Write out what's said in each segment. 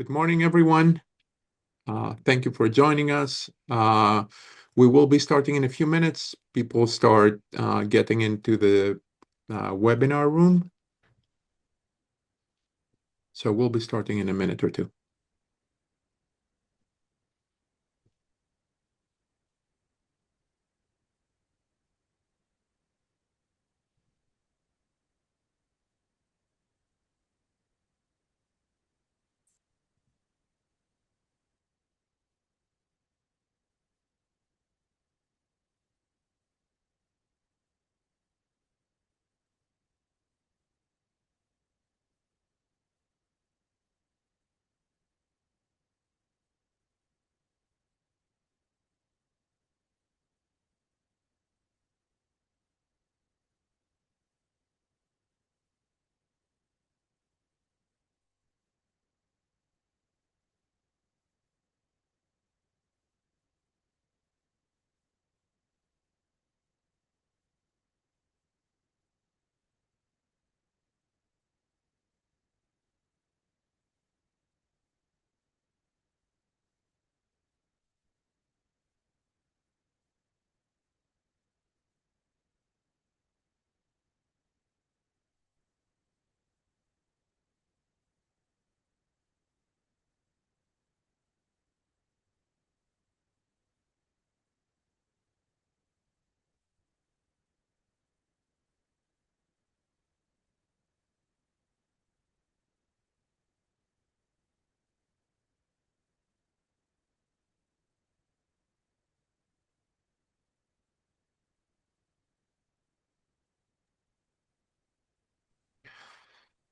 Good morning, everyone. Thank you for joining us. We will be starting in a few minutes. People start getting into the webinar room. So we'll be starting in a minute or two.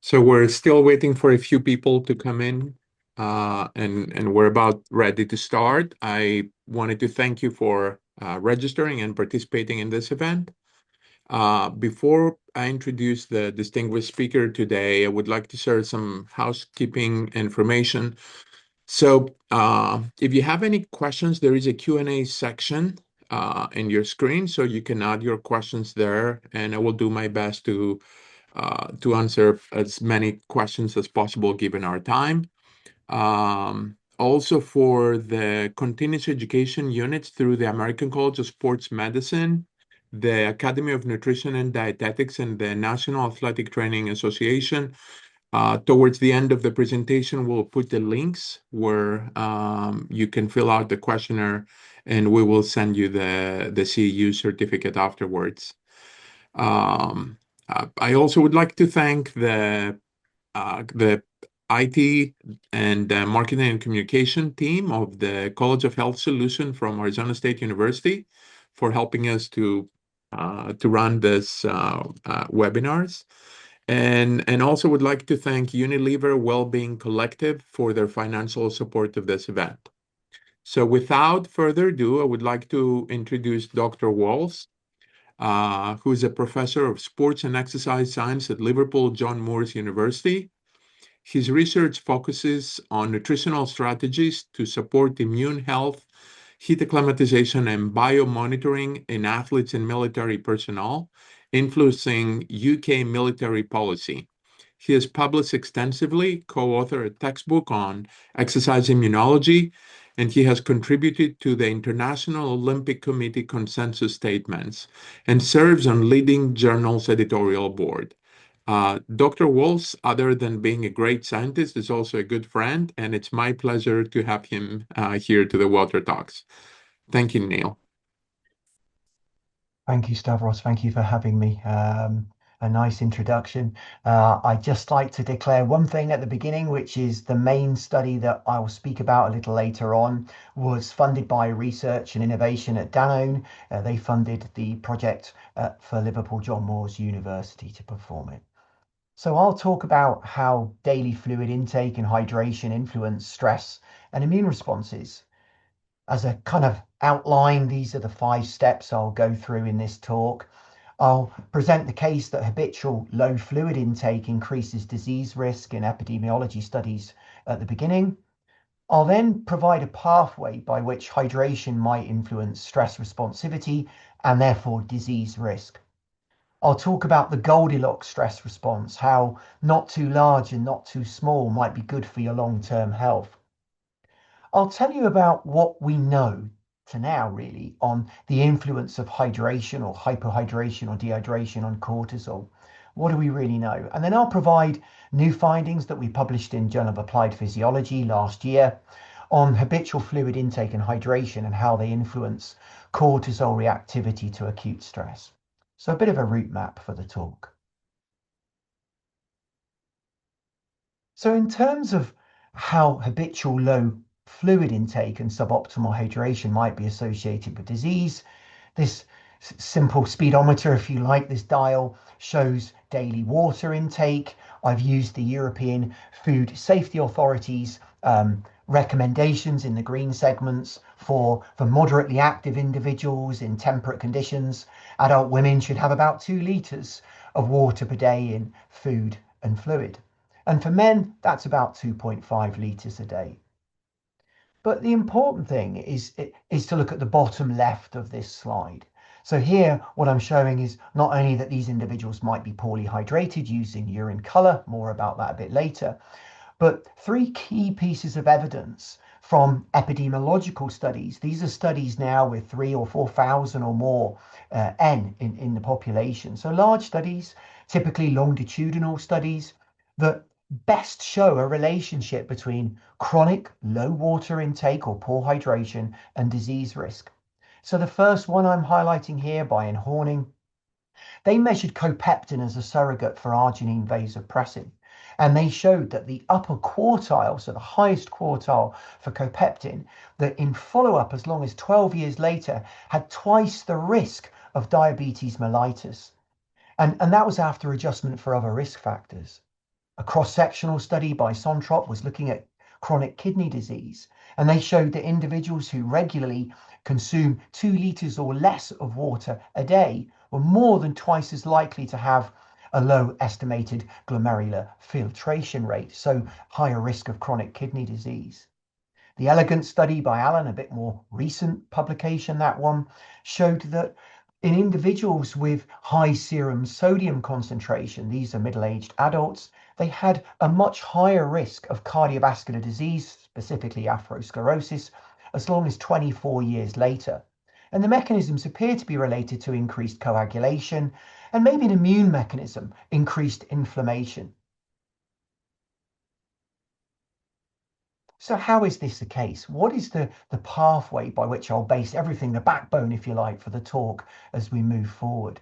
So we're still waiting for a few people to come in, and we're about ready to start. I wanted to thank you for registering and participating in this event. Before I introduce the distinguished speaker today, I would like to share some housekeeping information. So if you have any questions, there is a Q&A section in your screen, so you can add your questions there, and I will do my best to answer as many questions as possible given our time. Also, for the continuous education units through the American College of Sports Medicine, the Academy of Nutrition and Dietetics, and the National Athletic Training Association, towards the end of the presentation, we'll put the links where you can fill out the questionnaire, and we will send you the CEU certificate afterwards. I also would like to thank the IT and marketing and communication team of the College of Health Solution from Arizona State University for helping us to run this webinars. And also would like to thank Unilever Wellbeing Collective for their financial support of this event. So without further ado, I would like to introduce Dr. Walsh, who is a professor of sports and exercise science at Liverpool John Moores University. His research focuses on nutritional strategies to support immune health, heat acclimatization, and biomonitoring in athletes and military personnel, influencing UK military policy. He has published extensively, co-authored a textbook on exercise immunology, and he has contributed to the International Olympic Committee consensus statements and serves on leading journals' editorial board. Dr. Walsh, other than being a great scientist, is also a good friend, and it's my pleasure to have him here to the Water Talks. Thank you, Neil. Thank you, Stavros. Thank you for having me. A nice introduction. I'd just like to declare one thing at the beginning, which is the main study that I will speak about a little later on was funded by Research and Innovation at Danone. They funded the project for Liverpool John Moores University to perform it. So I'll talk about how daily fluid intake and hydration influence stress and immune responses. As a kind of outline, these are the 5 steps I'll go through in this talk. I'll present the case that habitual low fluid intake increases disease risk in epidemiology studies at the beginning. I'll then provide a pathway by which hydration might influence stress responsivity and therefore disease risk. I'll talk about the Goldilocks stress response, how not too large and not too small might be good for your long-term health. I'll tell you about what we know to now, really, on the influence of hydration or hypohydration or dehydration on cortisol. What do we really know? And then I'll provide new findings that we published in Journal of Applied Physiology last year on habitual fluid intake and hydration and how they influence cortisol reactivity to acute stress. So a bit of a route map for the talk. So in terms of how habitual low fluid intake and suboptimal hydration might be associated with disease, this simple speedometer, if you like, this dial shows daily water intake. I've used the European Food Safety Authority's recommendations in the green segments for moderately active individuals in temperate conditions. Adult women should have about 2 litres of water per day in food and fluid. And for men, that's about 2.5 litres a day. But the important thing is to look at the bottom left of this slide. So here, what I'm showing is not only that these individuals might be poorly hydrated using urine color, more about that a bit later, but 3 key pieces of evidence from epidemiological studies. These are studies now with 3,000 or 4,000 or more N in the population. So large studies, typically longitudinal studies, that best show a relationship between chronic low water intake or poor hydration and disease risk. So the first one I'm highlighting here by Horning, they measured copeptin as a surrogate for arginine vasopressin. And they showed that the upper quartile, so the highest quartile for copeptin, that in follow-up as long as 12 years later had twice the risk of diabetes mellitus. And that was after adjustment for other risk factors. A cross-sectional study by Sontrop was looking at chronic kidney disease, and they showed that individuals who regularly consume 2 litres or less of water a day were more than twice as likely to have a low estimated glomerular filtration rate, so higher risk of chronic kidney disease. The Elegant study by Allen, a bit more recent publication, that one, showed that in individuals with high serum sodium concentration, these are middle-aged adults, they had a much higher risk of cardiovascular disease, specifically atherosclerosis, as long as 24 years later. And the mechanisms appear to be related to increased coagulation and maybe an immune mechanism, increased inflammation. So how is this the case? What is the pathway by which I'll base everything, the backbone, if you like, for the talk as we move forward?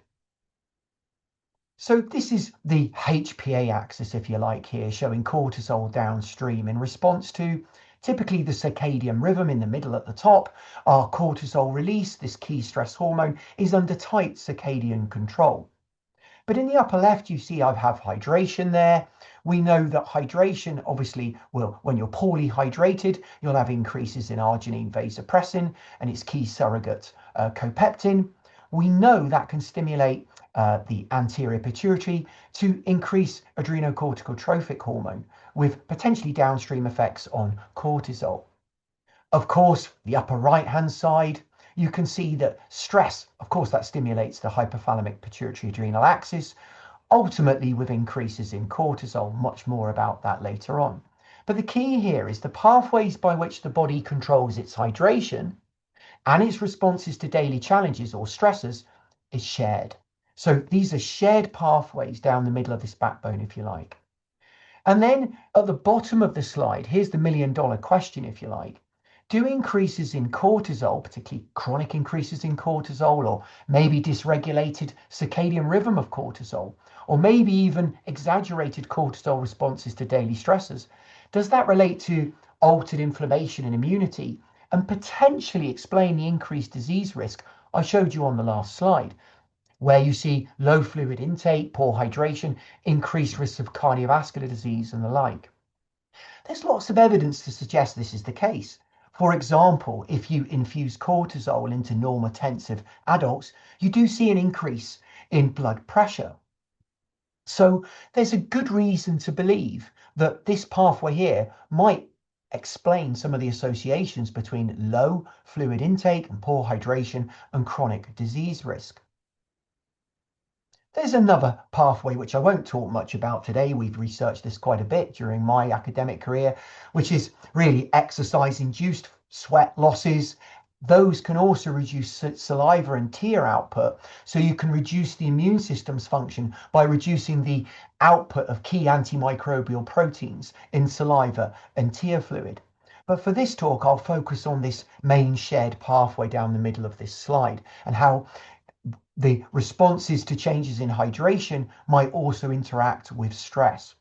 So this is the HPA axis, if you like, here, showing cortisol downstream in response to typically the circadian rhythm in the middle at the top. Our cortisol release, this key stress hormone, is under tight circadian control. But in the upper left, you see I have hydration there. We know that hydration, obviously, will, when you're poorly hydrated, you'll have increases in arginine vasopressin and its key surrogate copeptin. We know that can stimulate the anterior pituitary to increase adrenocorticotropic hormone with potentially downstream effects on cortisol. Of course, the upper right-hand side, you can see that stress, of course, that stimulates the hypothalamic pituitary adrenal axis, ultimately with increases in cortisol. Much more about that later on. But the key here is the pathways by which the body controls its hydration and its responses to daily challenges or stressors is shared. So these are shared pathways down the middle of this backbone, if you like. And then at the bottom of the slide, here's the million-dollar question, if you like. Do increases in cortisol, particularly chronic increases in cortisol, or maybe dysregulated circadian rhythm of cortisol, or maybe even exaggerated cortisol responses to daily stressors, does that relate to altered inflammation and immunity and potentially explain the increased disease risk I showed you on the last slide, where you see low fluid intake, poor hydration, increased risks of cardiovascular disease and the like? There's lots of evidence to suggest this is the case. For example, if you infuse cortisol into normotensive adults, you do see an increase in blood pressure. So there's a good reason to believe that this pathway here might explain some of the associations between low fluid intake and poor hydration and chronic disease risk. There's another pathway which I won't talk much about today. We've researched this quite a bit during my academic career, which is really exercise-induced sweat losses. Those can also reduce saliva and tear output, so you can reduce the immune system's function by reducing the output of key antimicrobial proteins in saliva and tear fluid. But for this talk, I'll focus on this main shared pathway down the middle of this slide and how the responses to changes in hydration might also interact with stress.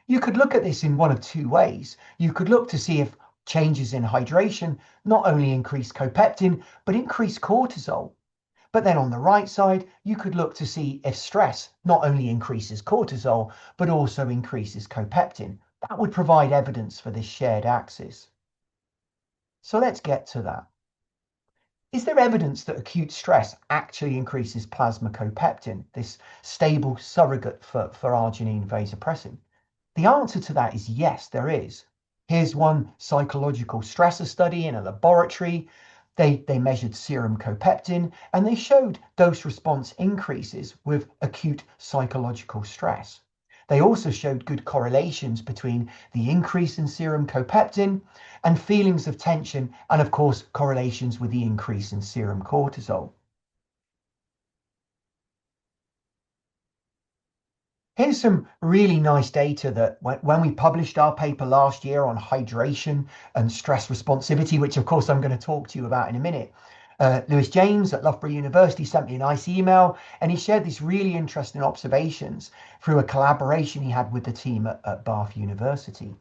You could look at this in one of two ways. You could look to see if changes in hydration not only increase copeptin, but increase cortisol. But then on the right side, you could look to see if stress not only increases cortisol, but also increases copeptin. That would provide evidence for this shared axis. So let's get to that. Is there evidence that acute stress actually increases plasma copeptin, this stable surrogate for arginine vasopressin? The answer to that is yes, there is. Here's one psychological stressor study in a laboratory. They measured serum copeptin and they showed dose response increases with acute psychological stress. They also showed good correlations between the increase in serum copeptin and feelings of tension, and of course, correlations with the increase in serum cortisol. Here's some really nice data that when we published our paper last year on hydration and stress responsivity, which of course I'm going to talk to you about in a minute, Lewis James at Loughborough University sent me a nice email and he shared these really interesting observations through a collaboration he had with the team at Bath University.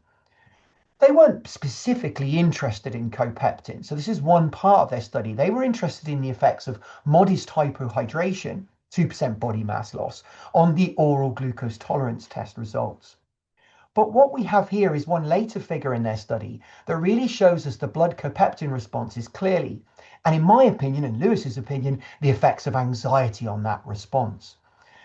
They weren't specifically interested in copeptin, so this is one part of their study. They were interested in the effects of modest hypohydration, 2% body mass loss, on the oral glucose tolerance test results. But what we have here is one later figure in their study that really shows us the blood copeptin responses clearly, and in my opinion and Lewis's opinion, the effects of anxiety on that response.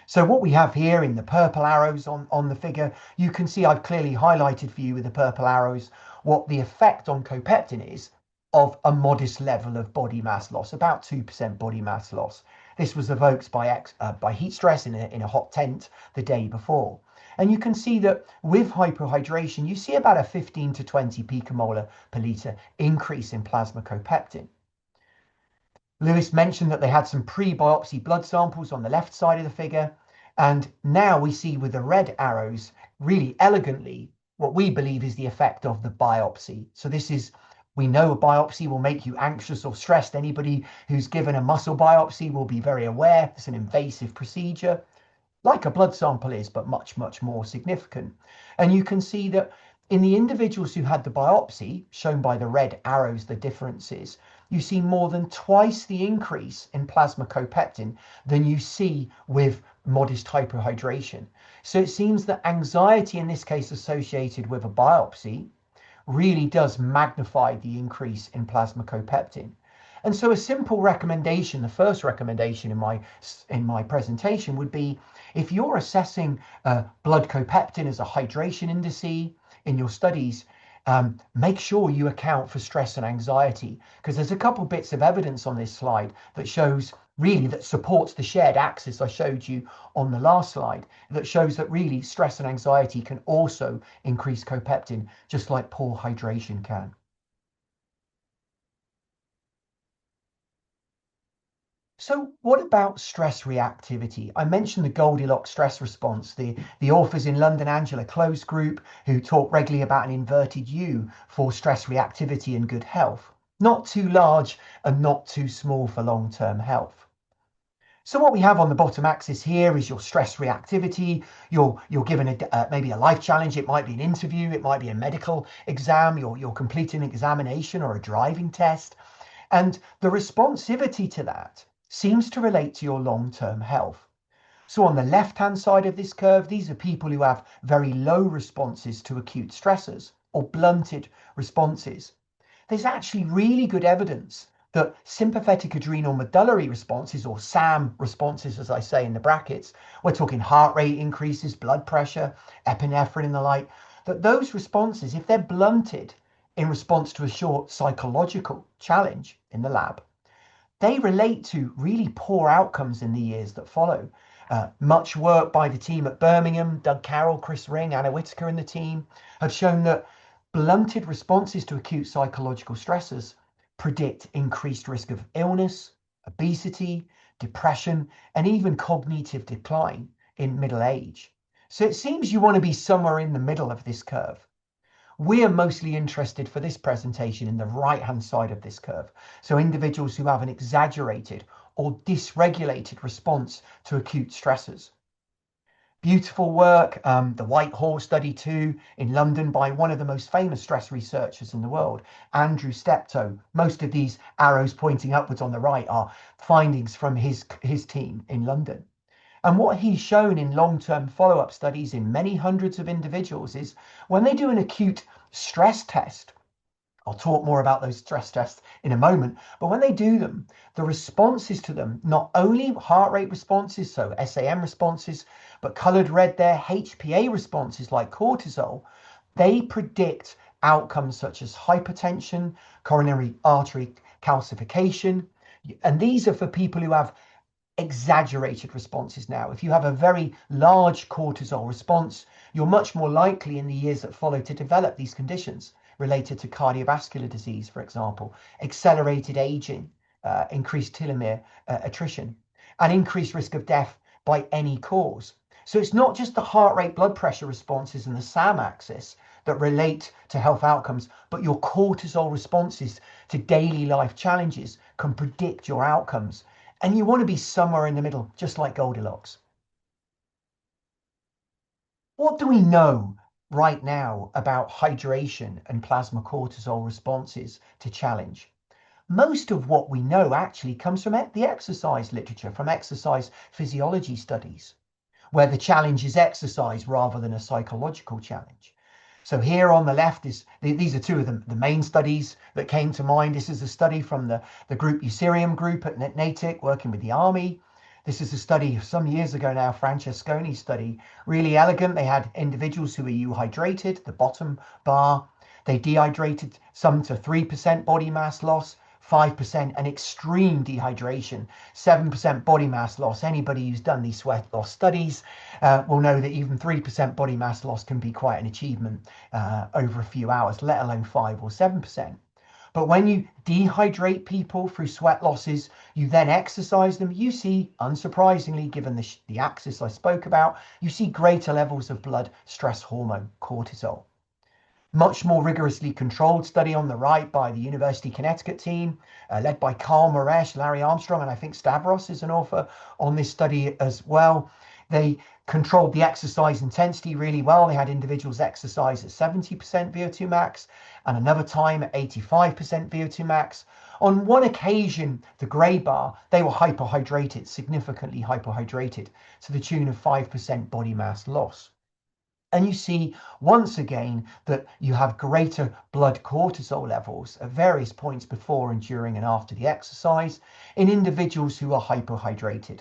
So what we have here in the purple arrows on the figure, you can see I've clearly highlighted for you with the purple arrows what the effect on copeptin is of a modest level of body mass loss, about 2% body mass loss. This was evoked by heat stress in a hot tent the day before. And you can see that with hypohydration, you see about a 15 to 20 picomolar per litre increase in plasma copeptin. Lewis mentioned that they had some pre-biopsy blood samples on the left side of the figure. And now we see with the red arrows, really elegantly, what we believe is the effect of the biopsy. So this is, we know a biopsy will make you anxious or stressed. Anybody who's given a muscle biopsy will be very aware. It's an invasive procedure, like a blood sample is, but much, much more significant. And you can see that in the individuals who had the biopsy, shown by the red arrows, the differences, you see more than twice the increase in plasma copeptin than you see with modest hypohydration. So it seems that anxiety, in this case associated with a biopsy, really does magnify the increase in plasma copeptin. And so a simple recommendation, the first recommendation in my presentation would be, if you're assessing blood copeptin as a hydration indice in your studies, make sure you account for stress and anxiety, because there's a couple bits of evidence on this slide that shows really that supports the shared axis I showed you on the last slide, that shows that really stress and anxiety can also increase copeptin, just like poor hydration can. So what about stress reactivity? I mentioned the Goldilocks stress response, the authors in London Angela Close group who talk regularly about an inverted U for stress reactivity and good health. Not too large and not too small for long-term health. So what we have on the bottom axis here is your stress reactivity. You're given maybe a life challenge. It might be an interview. It might be a medical exam. You're completing an examination or a driving test. And the responsivity to that seems to relate to your long-term health. So on the left-hand side of this curve, these are people who have very low responses to acute stressors or blunted responses. There's actually really good evidence that sympathetic adrenal medullary responses, or SAM responses, as I say in the brackets, we're talking heart rate increases, blood pressure, epinephrine and the like, that those responses, if they're blunted in response to a short psychological challenge in the lab, they relate to really poor outcomes in the years that follow. Much work by the team at Birmingham, Doug Carroll, Chris Ring, Anna Whitaker and the team have shown that blunted responses to acute psychological stressors predict increased risk of illness, obesity, depression, and even cognitive decline in middle age. So it seems you want to be somewhere in the middle of this curve. We are mostly interested for this presentation in the right-hand side of this curve. So individuals who have an exaggerated or dysregulated response to acute stressors. Beautiful work, the Whitehall study too, in London by one of the most famous stress researchers in the world, Andrew Steptoe. Most of these arrows pointing upwards on the right are findings from his team in London. And what he's shown in long-term follow-up studies in many hundreds of individuals is when they do an acute stress test, I'll talk more about those stress tests in a moment, but when they do them, the responses to them, not only heart rate responses, so SAM responses, but colored red there, HPA responses like cortisol, they predict outcomes such as hypertension, coronary artery calcification, and these are for people who have exaggerated responses now. If you have a very large cortisol response, you're much more likely in the years that follow to develop these conditions related to cardiovascular disease, for example, accelerated aging, increased telomere attrition, and increased risk of death by any cause. So it's not just the heart rate, blood pressure responses and the SAM axis that relate to health outcomes, but your cortisol responses to daily life challenges can predict your outcomes. And you want to be somewhere in the middle, just like Goldilocks. What do we know right now about hydration and plasma cortisol responses to challenge? Most of what we know actually comes from the exercise literature, from exercise physiology studies, where the challenge is exercise rather than a psychological challenge. So here on the left is, these are two of the main studies that came to mind. This is a study from the group Usirium group at Natick working with the army. This is a study some years ago now, Francesconi's study, really elegant. They had individuals who were euhydrated, the bottom bar. They dehydrated some to 3% body mass loss, 5% and extreme dehydration, 7% body mass loss. Anybody who's done these sweat loss studies will know that even 3% body mass loss can be quite an achievement over a few hours, let alone 5 or 7%. But when you dehydrate people through sweat losses, you then exercise them, you see, unsurprisingly, given the axis I spoke about, you see greater levels of blood stress hormone, cortisol. Much more rigorously controlled study on the right by the University of Connecticut team, led by Carl Moresh, Larry Armstrong, and I think Stavros is an author on this study as well. They controlled the exercise intensity really well. They had individuals exercise at 70% VO2 max and another time at 85% VO2 max. On one occasion, the gray bar, they were hyperhydrated, significantly hyperhydrated, to the tune of 5% body mass loss. And you see once again that you have greater blood cortisol levels at various points before and during and after the exercise in individuals who are hypohydrated.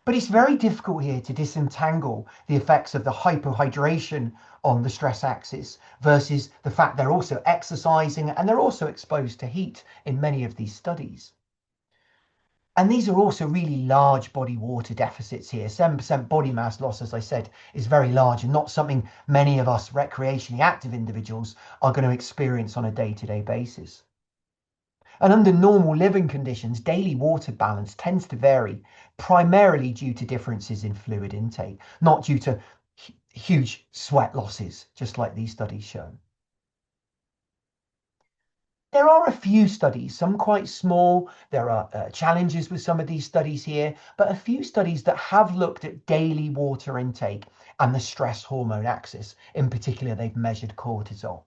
But it's very difficult here to disentangle the effects of the hypohydration on the stress axis versus the fact they're also exercising and they're also exposed to heat in many of these studies. And these are also really large body water deficits here. 7% body mass loss, as I said, is very large and not something many of us recreationally active individuals are going to experience on a day-to-day basis. And under normal living conditions, daily water balance tends to vary, primarily due to differences in fluid intake, not due to huge sweat losses, just like these studies show. There are a few studies, some quite small. There are challenges with some of these studies here, but a few studies that have looked at daily water intake and the stress hormone axis. In particular, they've measured cortisol.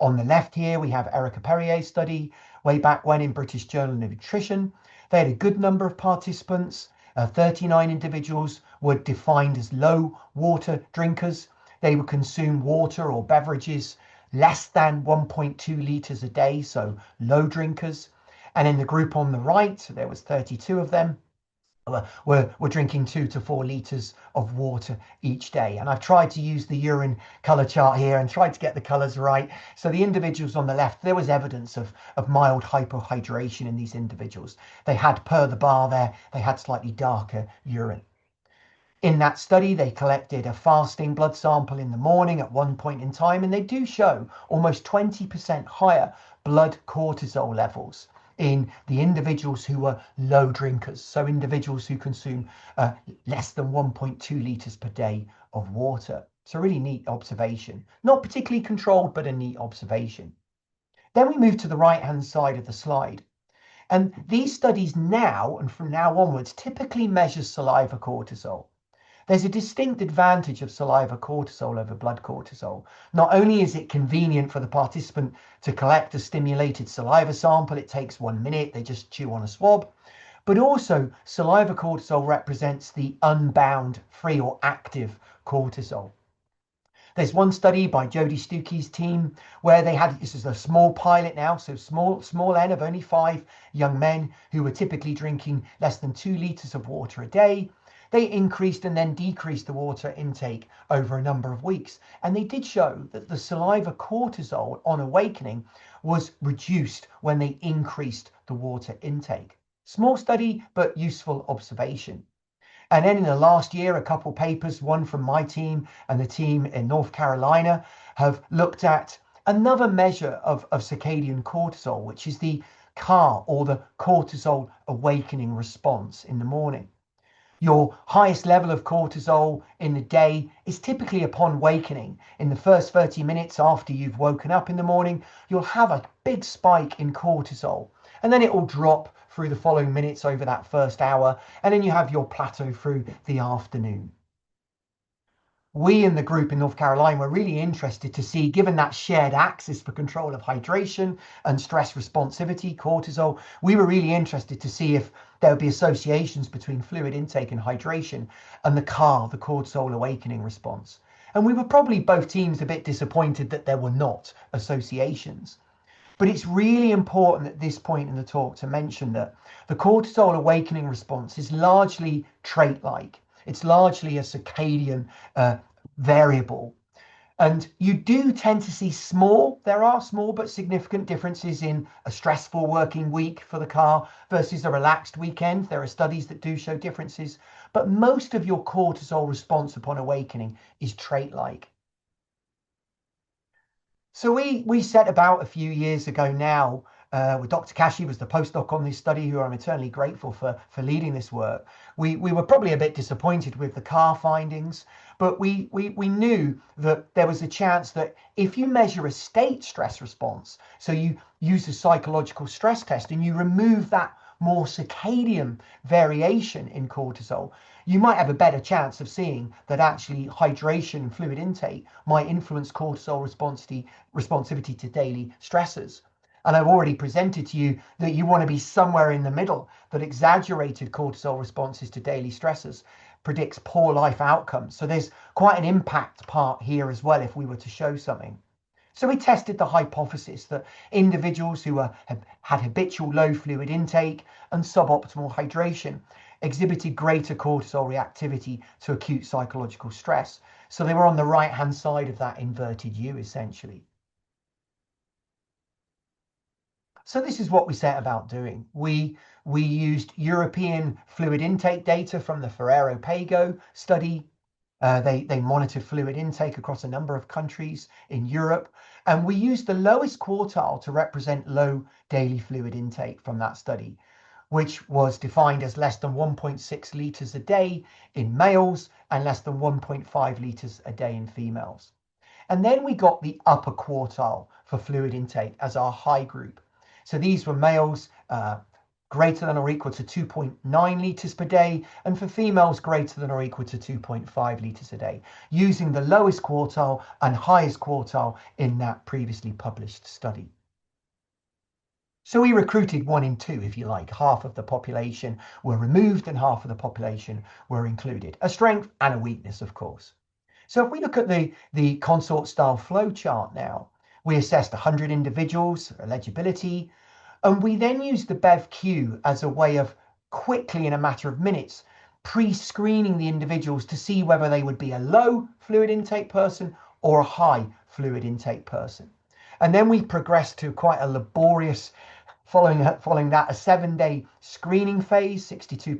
On the left here, we have Erica Perrier's study way back when in British Journal of Nutrition. They had a good number of participants. 39 individuals were defined as low water drinkers. They would consume water or beverages less than 1.2 litres a day, so low drinkers. And in the group on the right, there was 32 of them, were drinking 2 to 4 litres of water each day. And I've tried to use the urine colour chart here and tried to get the colours right. So the individuals on the left, there was evidence of mild hypohydration in these individuals. They had, per the bar there, they had slightly darker urine. In that study, they collected a fasting blood sample in the morning at one point in time, and they do show almost 20% higher blood cortisol levels in the individuals who were low drinkers, so individuals who consume less than 1.2 litres per day of water. It's a really neat observation. Not particularly controlled, but a neat observation. Then we move to the right-hand side of the slide. And these studies now, and from now onwards, typically measure saliva cortisol. There's a distinct advantage of saliva cortisol over blood cortisol. Not only is it convenient for the participant to collect a stimulated saliva sample, it takes 1 minute, they just chew on a swab, but also saliva cortisol represents the unbound, free or active cortisol. There's one study by Jody Stuckey's team where they had, this is a small pilot now, so small N of only 5 young men who were typically drinking less than 2 litres of water a day. They increased and then decreased the water intake over a number of weeks. And they did show that the saliva cortisol on awakening was reduced when they increased the water intake. Small study, but useful observation. And then in the last year, a couple papers, one from my team and the team in North Carolina, have looked at another measure of circadian cortisol, which is the CAR, or the cortisol awakening response in the morning. Your highest level of cortisol in the day is typically upon awakening. In the first 30 minutes after you've woken up in the morning, you'll have a big spike in cortisol, and then it will drop through the following minutes over that first hour, and then you have your plateau through the afternoon. We in the group in North Carolina were really interested to see, given that shared axis for control of hydration and stress responsivity, cortisol, we were really interested to see if there would be associations between fluid intake and hydration and the CAR, the cortisol awakening response. And we were probably both teams a bit disappointed that there were not associations. But it's really important at this point in the talk to mention that the cortisol awakening response is largely trait-like. It's largely a circadian variable. And you do tend to see there are small but significant differences in a stressful working week for the CAR versus a relaxed weekend. There are studies that do show differences, but most of your cortisol response upon awakening is trait-like. So we set about a few years ago now, with Dr. Kashi was the postdoc on this study, who I'm eternally grateful for leading this work. We were probably a bit disappointed with the CAR findings, but we knew that there was a chance that if you measure a state stress response, so you use a psychological stress test and you remove that more circadian variation in cortisol, you might have a better chance of seeing that actually hydration and fluid intake might influence cortisol responsivity to daily stressors. And I've already presented to you that you want to be somewhere in the middle, that exaggerated cortisol responses to daily stressors predicts poor life outcomes. So there's quite an impact part here as well if we were to show something. So we tested the hypothesis that individuals who had habitual low fluid intake and suboptimal hydration exhibited greater cortisol reactivity to acute psychological stress. So they were on the right-hand side of that inverted U, essentially. So this is what we set about doing. We used European fluid intake data from the Ferrero-Pago study. They monitored fluid intake across a number of countries in Europe, and we used the lowest quartile to represent low daily fluid intake from that study, which was defined as less than 1.6 litres a day in males and less than 1.5 litres a day in females. And then we got the upper quartile for fluid intake as our high group. So these were males greater than or equal to 2.9 litres per day, and for females greater than or equal to 2.5 litres a day, using the lowest quartile and highest quartile in that previously published study. So we recruited 1 in 2, if you like. Half of the population were removed and half of the population were included. A strength and a weakness, of course. So if we look at the consort style flow chart now, we assessed 100 individuals, eligibility, and we then used the BEV-Q as a way of quickly, in a matter of minutes, pre-screening the individuals to see whether they would be a low fluid intake person or a high fluid intake person. And then we progressed to quite a laborious, following that, a 7-day screening phase. 62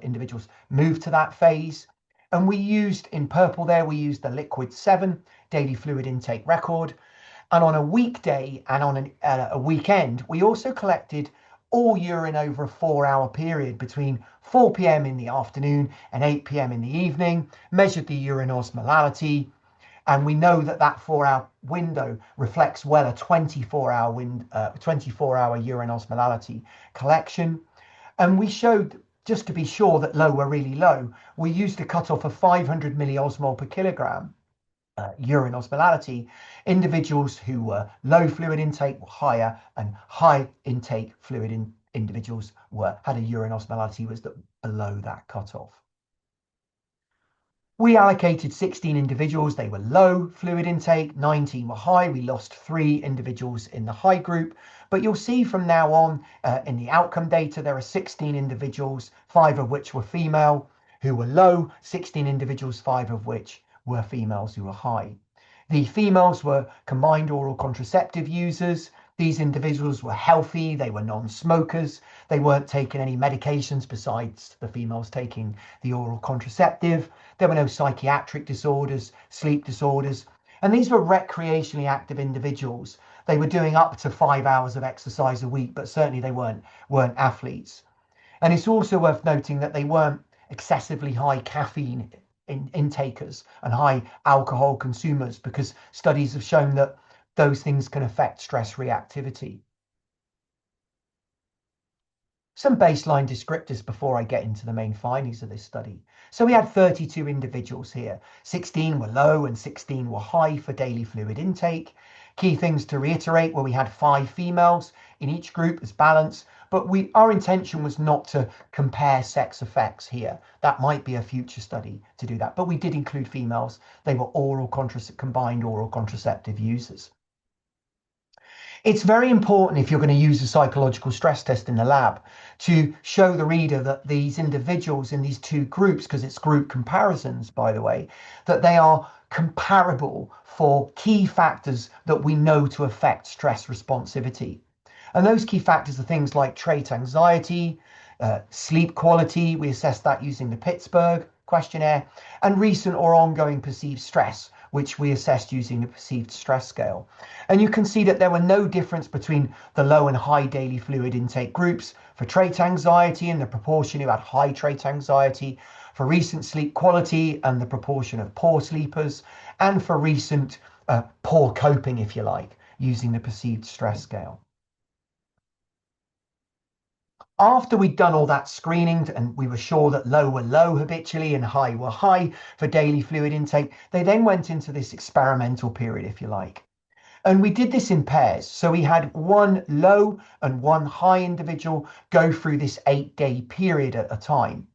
individuals moved to that phase. And we used, in purple there, we used the liquid 7 daily fluid intake record. And on a weekday and on a weekend, we also collected all urine over a 4-hour period between 4 p.m. in the afternoon and 8 p.m. in the evening, measured the urine osmolality. And we know that that 4-hour window reflects well a 24-hour urine osmolality collection. And we showed, just to be sure that low were really low, we used a cutoff of 500 milliosmol per kilogram urine osmolality. Individuals who were low fluid intake were higher, and high intake individuals had a urine osmolality was below that cutoff. We allocated 16 individuals. They were low fluid intake, 19 were high. We lost 3 individuals in the high group. But you'll see from now on in the outcome data, there are 16 individuals, 5 of which were female, who were low, 16 individuals, 5 of which were females who were high. The females were combined oral contraceptive users. These individuals were healthy, they were non-smokers, they weren't taking any medications besides the females taking the oral contraceptive. There were no psychiatric disorders, sleep disorders, and these were recreationally active individuals. They were doing up to 5 hours of exercise a week, but certainly they weren't athletes. And it's also worth noting that they weren't excessively high caffeine intakers and high alcohol consumers, because studies have shown that those things can affect stress reactivity. Some baseline descriptors before I get into the main findings of this study. So we had 32 individuals here. 16 were low and 16 were high for daily fluid intake. Key things to reiterate were we had 5 females in each group as balance, but our intention was not to compare sex effects here. That might be a future study to do that, but we did include females. They were combined oral contraceptive users. It's very important, if you're going to use a psychological stress test in the lab, to show the reader that these individuals in these 2 groups, because it's group comparisons, by the way, that they are comparable for key factors that we know to affect stress responsivity. And those key factors are things like trait anxiety, sleep quality. We assessed that using the Pittsburgh questionnaire, and recent or ongoing perceived stress, which we assessed using the perceived stress scale. And you can see that there were no difference between the low and high daily fluid intake groups for trait anxiety and the proportion who had high trait anxiety, for recent sleep quality and the proportion of poor sleepers, and for recent poor coping, if you like, using the perceived stress scale. After we'd done all that screening and we were sure that low were low habitually and high were high for daily fluid intake, they then went into this experimental period, if you like. And we did this in pairs. So we had 1 low and 1 high individual go through this 8-day period at a time.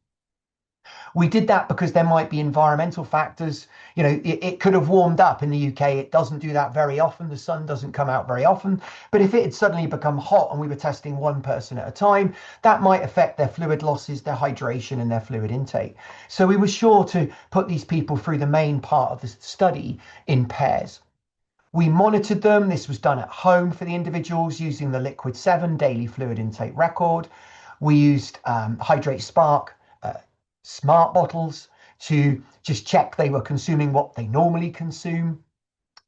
We did that because there might be environmental factors. You know, it could have warmed up in the UK. It doesn't do that very often. The sun doesn't come out very often. But if it had suddenly become hot and we were testing 1 person at a time, that might affect their fluid losses, their hydration, and their fluid intake. So we were sure to put these people through the main part of the study in pairs. We monitored them. This was done at home for the individuals using the liquid 7 daily fluid intake record. We used Hydrate Spark smart bottles to just check they were consuming what they normally consume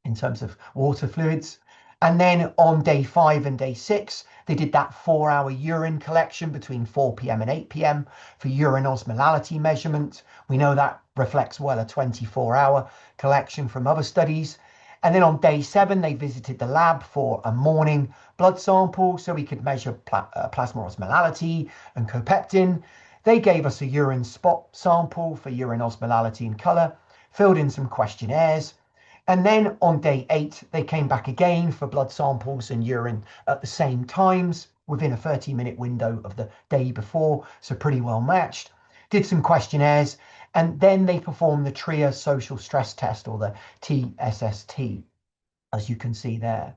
in terms of water fluids. And then on day 5 and day 6, they did that 4-hour urine collection between 4 p.m. and 8 p.m. for urine osmolality measurement. We know that reflects well a 24-hour collection from other studies. And then on day 7, they visited the lab for a morning blood sample so we could measure plasma osmolality and copeptin. They gave us a urine spot sample for urine osmolality and colour, filled in some questionnaires, and then on day 8, they came back again for blood samples and urine at the same times within a 30-minute window of the day before, so pretty well matched. Did some questionnaires, and then they performed the TRIA social stress test, or the TSST, as you can see there.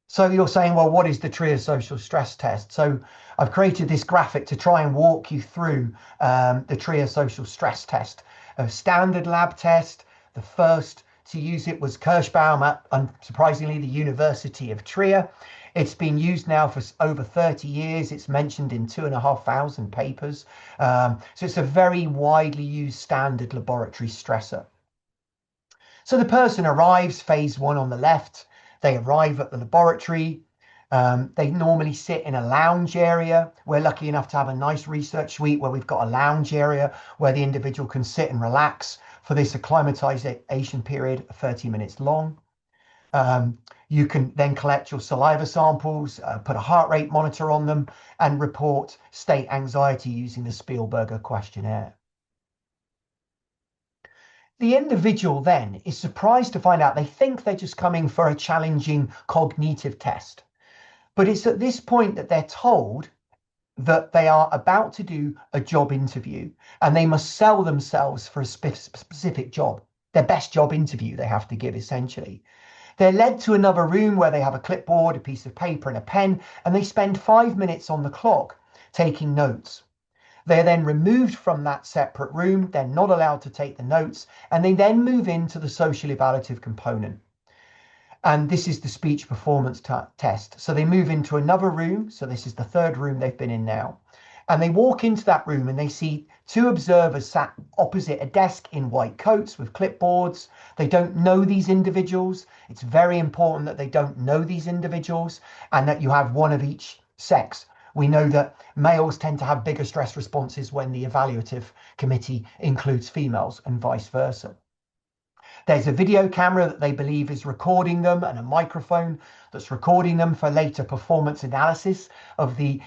So you're saying, well, what is the TRIA social stress test? So I've created this graphic to try and walk you through the TRIA social stress test. A standard lab test. The first to use it was Kirschbaum at, unsurprisingly, the University of Trier. It's been used now for over 30 years. It's mentioned in 2,500 papers. So it's a very widely used standard laboratory stressor. So the person arrives, phase one on the left. They arrive at the laboratory. They normally sit in a lounge area. We're lucky enough to have a nice research suite where we've got a lounge area where the individual can sit and relax for this acclimatization period, 30 minutes long. You can then collect your saliva samples, put a heart rate monitor on them, and report state anxiety using the Spielberger questionnaire. The individual then is surprised to find out they think they're just coming for a challenging cognitive test. But it's at this point that they're told that they are about to do a job interview and they must sell themselves for a specific job, their best job interview they have to give essentially. They're led to another room where they have a clipboard, a piece of paper and a pen, and they spend 5 minutes on the clock taking notes. They're then removed from that separate room. They're not allowed to take the notes, and they then move into the social evaluative component. And this is the speech performance test. So they move into another room. So this is the third room they've been in now. And they walk into that room and they see two observers sat opposite a desk in white coats with clipboards. They don't know these individuals. It's very important that they don't know these individuals and that you have one of each sex. We know that males tend to have bigger stress responses when the evaluative committee includes females and vice versa. There's a video camera that they believe is recording them and a microphone that's recording them for later performance analysis of the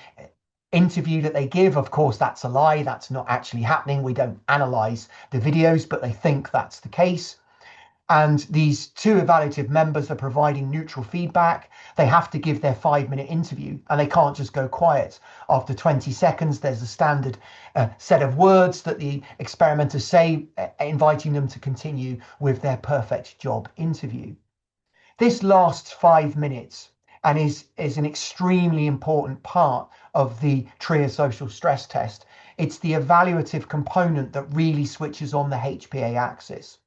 interview that they give. Of course, that's a lie. That's not actually happening. We don't analyze the videos, but they think that's the case. And these two evaluative members are providing neutral feedback. They have to give their 5-minute interview and they can't just go quiet. After 20 seconds, there's a standard set of words that the experimenters say, inviting them to continue with their perfect job interview. This lasts 5 minutes and is an extremely important part of the psychosocial stress test. It's the evaluative component that really switches on the HPA axis.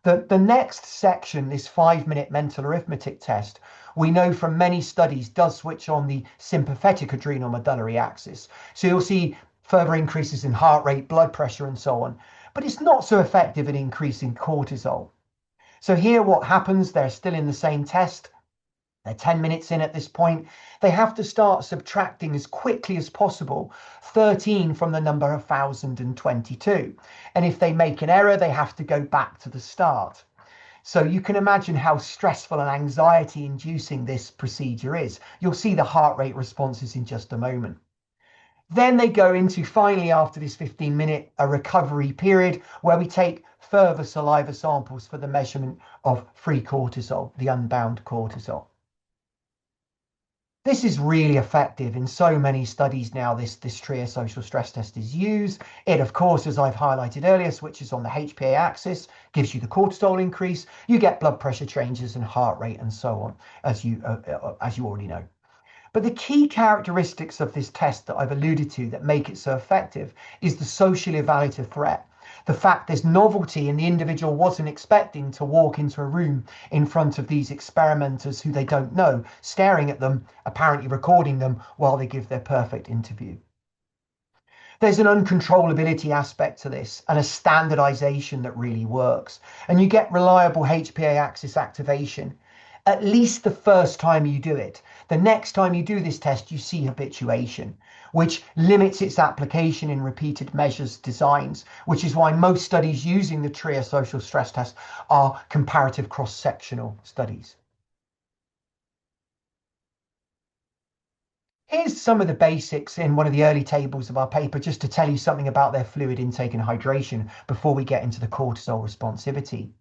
The next section, this 5-minute mental arithmetic test, we know from many studies does switch on the sympathetic adrenal medullary axis. So you'll see further increases in heart rate, blood pressure, and so on. But it's not so effective at increasing cortisol. So here what happens, they're still in the same test. They're 10 minutes in at this point. They have to start subtracting as quickly as possible 13 from the number 1,022. And if they make an error, they have to go back to the start. So you can imagine how stressful and anxiety inducing this procedure is. You'll see the heart rate responses in just a moment. Then they go into, finally, after this 15-minute, a recovery period where we take further saliva samples for the measurement of free cortisol, the unbound cortisol. This is really effective in so many studies now. This psychosocial stress test is used. It, of course, as I've highlighted earlier, switches on the HPA axis, gives you the cortisol increase. You get blood pressure changes and heart rate and so on, as you already know. But the key characteristics of this test that I've alluded to that make it so effective is the social evaluative threat. The fact there's novelty and the individual wasn't expecting to walk into a room in front of these experimenters who they don't know, staring at them, apparently recording them while they give their perfect interview. There's an uncontrollability aspect to this and a standardization that really works. And you get reliable HPA axis activation at least the first time you do it. The next time you do this test, you see habituation, which limits its application in repeated measures designs, which is why most studies using the psychosocial stress test are comparative cross-sectional studies. Here's some of the basics in one of the early tables of our paper, just to tell you something about their fluid intake and hydration before we get into the cortisol responsivity.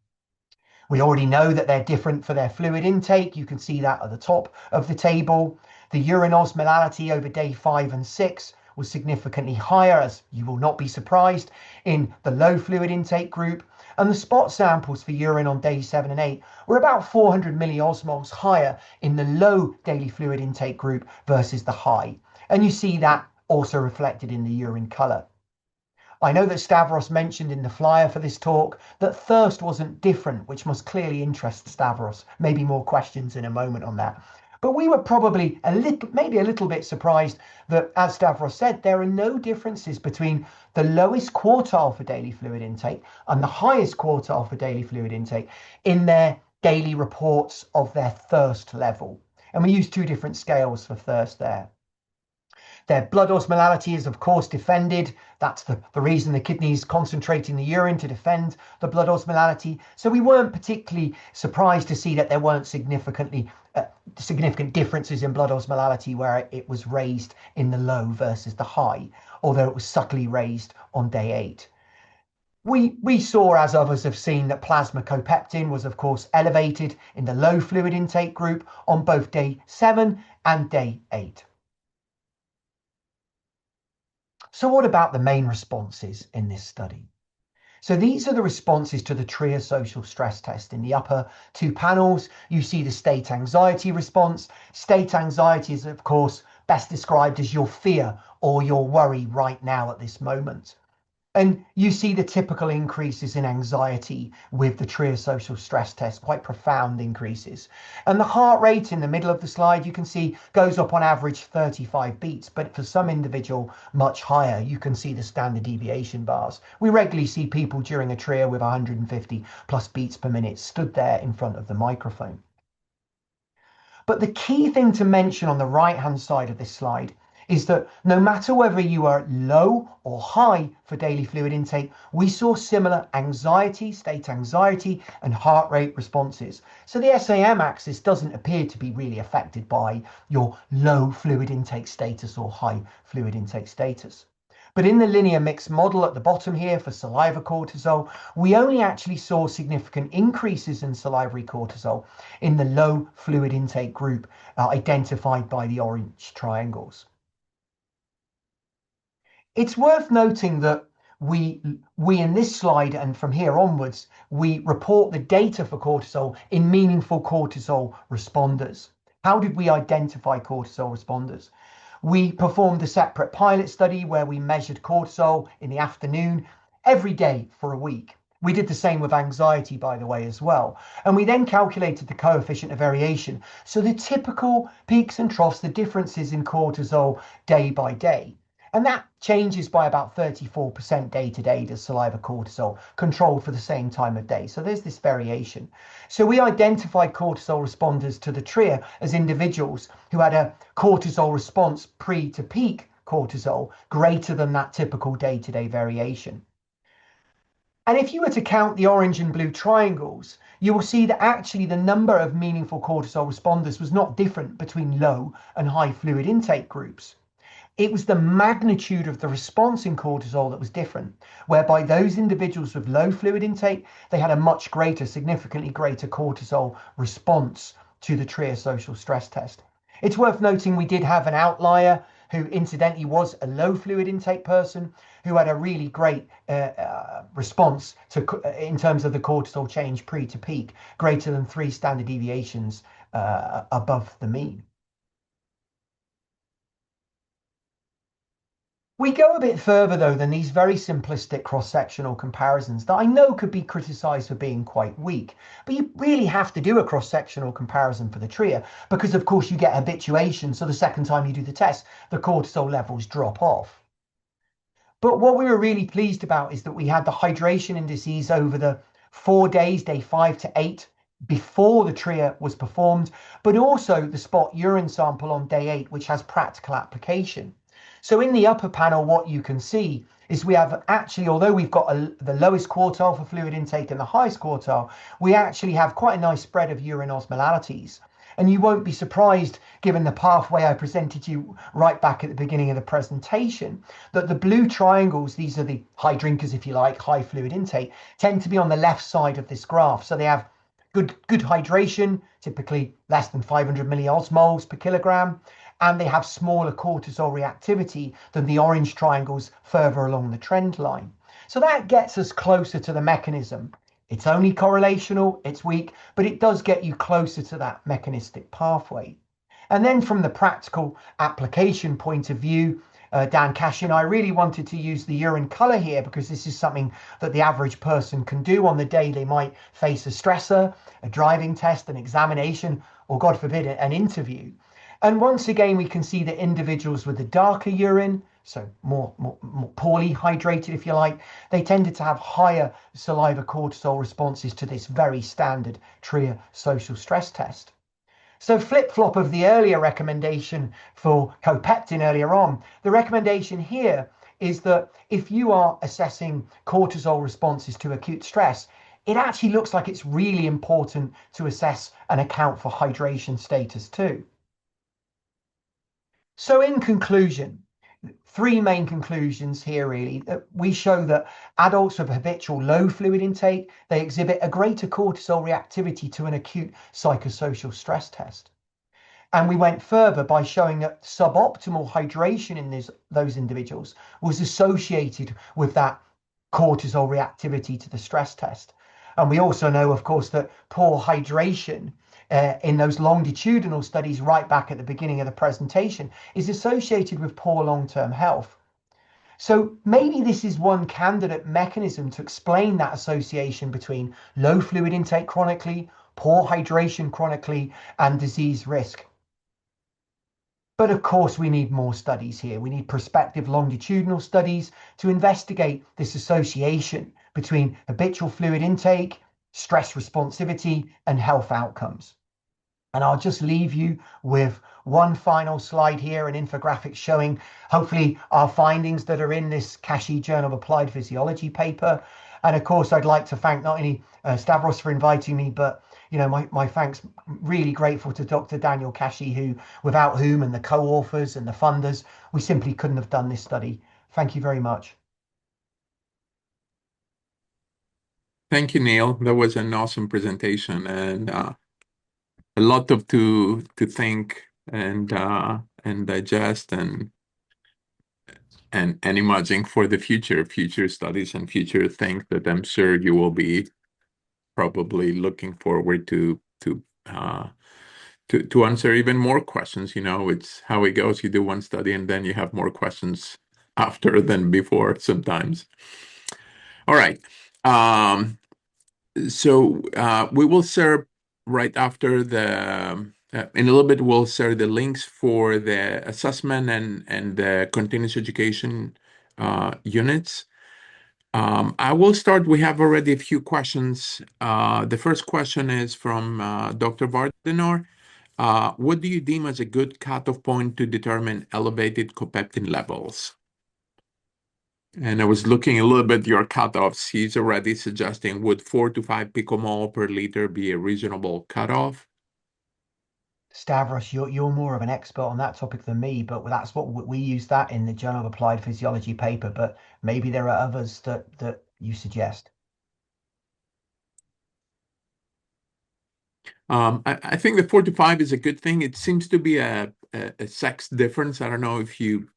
We already know that they're different for their fluid intake. You can see that at the top of the table. The urine osmolality over day 5 and 6 was significantly higher, as you will not be surprised, in the low fluid intake group. And the spot samples for urine on day 7 and 8 were about 400 milliosmoles higher in the low daily fluid intake group versus the high. And you see that also reflected in the urine colour. I know that Stavros mentioned in the flyer for this talk that thirst wasn't different, which must clearly interest Stavros. Maybe more questions in a moment on that. But we were probably maybe a little bit surprised that, as Stavros said, there are no differences between the lowest quartile for daily fluid intake and the highest quartile for daily fluid intake in their daily reports of their thirst level. And we use two different scales for thirst there. Their blood osmolality is, of course, defended. That's the reason the kidneys concentrate in the urine to defend the blood osmolality. So we weren't particularly surprised to see that there weren't significant differences in blood osmolality where it was raised in the low versus the high, although it was subtly raised on day 8. We saw, as others have seen, that plasma copeptin was, of course, elevated in the low fluid intake group on both day 7 and day 8. So what about the main responses in this study? So these are the responses to the TRIA social stress test. In the upper two panels, you see the state anxiety response. State anxiety is, of course, best described as your fear or your worry right now at this moment. And you see the typical increases in anxiety with the TRIA social stress test, quite profound increases. And the heart rate in the middle of the slide, you can see, goes up on average 35 beats, but for some individual, much higher. You can see the standard deviation bars. We regularly see people during a TRIA with 150 plus beats per minute stood there in front of the microphone. But the key thing to mention on the right-hand side of this slide is that no matter whether you are low or high for daily fluid intake, we saw similar anxiety, state anxiety, and heart rate responses. So the SAM axis doesn't appear to be really affected by your low fluid intake status or high fluid intake status. But in the linear mixed model at the bottom here for saliva cortisol, we only actually saw significant increases in salivary cortisol in the low fluid intake group identified by the orange triangles. It's worth noting that we in this slide and from here onwards, we report the data for cortisol in meaningful cortisol responders. How did we identify cortisol responders? We performed a separate pilot study where we measured cortisol in the afternoon every day for a week. We did the same with anxiety, by the way, as well. And we then calculated the coefficient of variation. So the typical peaks and troughs, the differences in cortisol day by day. And that changes by about 34% day to day, does saliva cortisol, controlled for the same time of day. So there's this variation. So we identified cortisol responders to the TRIA as individuals who had a cortisol response pre to peak cortisol greater than that typical day to day variation. And if you were to count the orange and blue triangles, you will see that actually the number of meaningful cortisol responders was not different between low and high fluid intake groups. It was the magnitude of the response in cortisol that was different, whereby those individuals with low fluid intake, they had a much greater, significantly greater cortisol response to the TRIA social stress test. It's worth noting we did have an outlier who incidentally was a low fluid intake person who had a really great response in terms of the cortisol change pre to peak, greater than 3 standard deviations above the mean. We go a bit further, though, than these very simplistic cross-sectional comparisons that I know could be criticised for being quite weak. But you really have to do a cross-sectional comparison for the TRIA because, of course, you get habituation. So the second time you do the test, the cortisol levels drop off. But what we were really pleased about is that we had the hydration indices over the 4 days, day 5 to 8, before the TRIA was performed, but also the spot urine sample on day 8, which has practical application. So in the upper panel, what you can see is we have actually, although we've got the lowest quartile for fluid intake and the highest quartile, we actually have quite a nice spread of urine osmolalities. And you won't be surprised, given the pathway I presented you right back at the beginning of the presentation, that the blue triangles, these are the high drinkers, if you like, high fluid intake, tend to be on the left side of this graph. So they have good hydration, typically less than 500 milliosmoles per kilogram, and they have smaller cortisol reactivity than the orange triangles further along the trend line. So that gets us closer to the mechanism. It's only correlational, it's weak, but it does get you closer to that mechanistic pathway. And then from the practical application point of view, Dan Cash and I really wanted to use the urine color here because this is something that the average person can do on the day they might face a stressor, a driving test, an examination, or God forbid, an interview. And once again, we can see that individuals with the darker urine, so more poorly hydrated, if you like, they tended to have higher saliva cortisol responses to this very standard TRIA social stress test. So flip-flop of the earlier recommendation for copeptin earlier on, the recommendation here is that if you are assessing cortisol responses to acute stress, it actually looks like it's really important to assess and account for hydration status too. So in conclusion, three main conclusions here really. We show that adults with habitual low fluid intake, they exhibit a greater cortisol reactivity to an acute psychosocial stress test. And we went further by showing that suboptimal hydration in those individuals was associated with that cortisol reactivity to the stress test. And we also know, of course, that poor hydration in those longitudinal studies right back at the beginning of the presentation is associated with poor long-term health. So maybe this is one candidate mechanism to explain that association between low fluid intake chronically, poor hydration chronically, and disease risk. But of course, we need more studies here. We need prospective longitudinal studies to investigate this association between habitual fluid intake, stress responsivity, and health outcomes. And I'll just leave you with one final slide here, an infographic showing hopefully our findings that are in this Kashey Journal of Applied Physiology paper. And of course, I'd like to thank not only Stavros for inviting me, but my thanks really grateful to Dr. Daniel Kashey, who without whom and the co-authors and the funders, we simply couldn't have done this study. Thank you very much. Thank you, Neil. That was an awesome presentation and a lot to think and digest and imagine for the future studies and future things that I'm sure you will be probably looking forward to answer even more questions. It's how it goes. You do one study and then you have more questions after than before sometimes. All right. So we will share right after in a little bit, we'll share the links for the assessment and the continuous education units. I will start. We have already a few questions. The first question is from Dr. Vardanor. What do you deem as a good cutoff point to determine elevated copeptin levels? And I was looking a little bit at your cutoffs. He's already suggesting would 4 to 5 picomole per liter be a reasonable cutoff? Stavros, you're more of an expert on that topic than me, but that's what we use that in the Journal of Applied Physiology paper. But maybe there are others that you suggest. I think the 4 to 5 is a good thing. It seems to be a sex difference. I don't know if you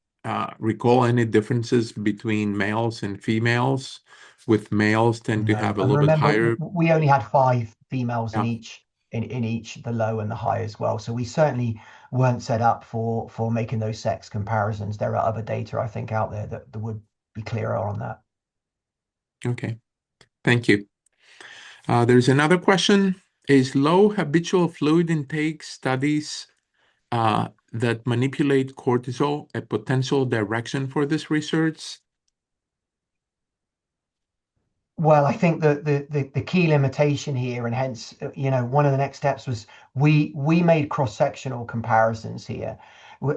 recall any differences between males and females. With males tend to No, have a and little bit remember, higher. we only had 5 females Yeah. in each, the low and the high as well. So we certainly weren't set up for making those sex comparisons. There are other data, I think, out there that would be clearer on that. Okay. Thank you. There's another question. Is low habitual fluid intake studies that manipulate cortisol a potential direction for this research? Well, I think that the key limitation here, and hence, one of the next steps was we made cross-sectional comparisons here,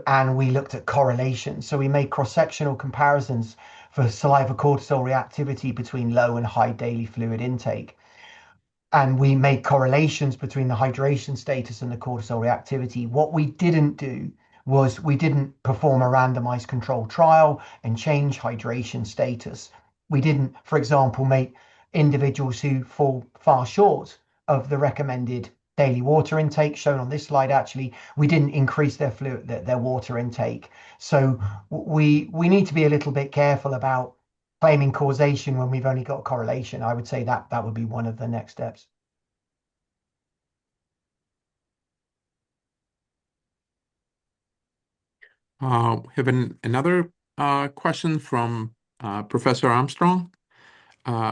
and we looked at correlations. So we made cross-sectional comparisons for saliva cortisol reactivity between low and high daily fluid intake. And we made correlations between the hydration status and the cortisol reactivity. What we didn't do was we didn't perform a randomized controlled trial and change hydration status. We didn't, for example, make individuals who fall far short of the recommended daily water intake shown on this slide. Actually, we didn't increase their water intake. So we need to be a little bit careful about claiming causation when we've only got correlation. I would say that would be one of the next steps. We have another question from Professor Armstrong.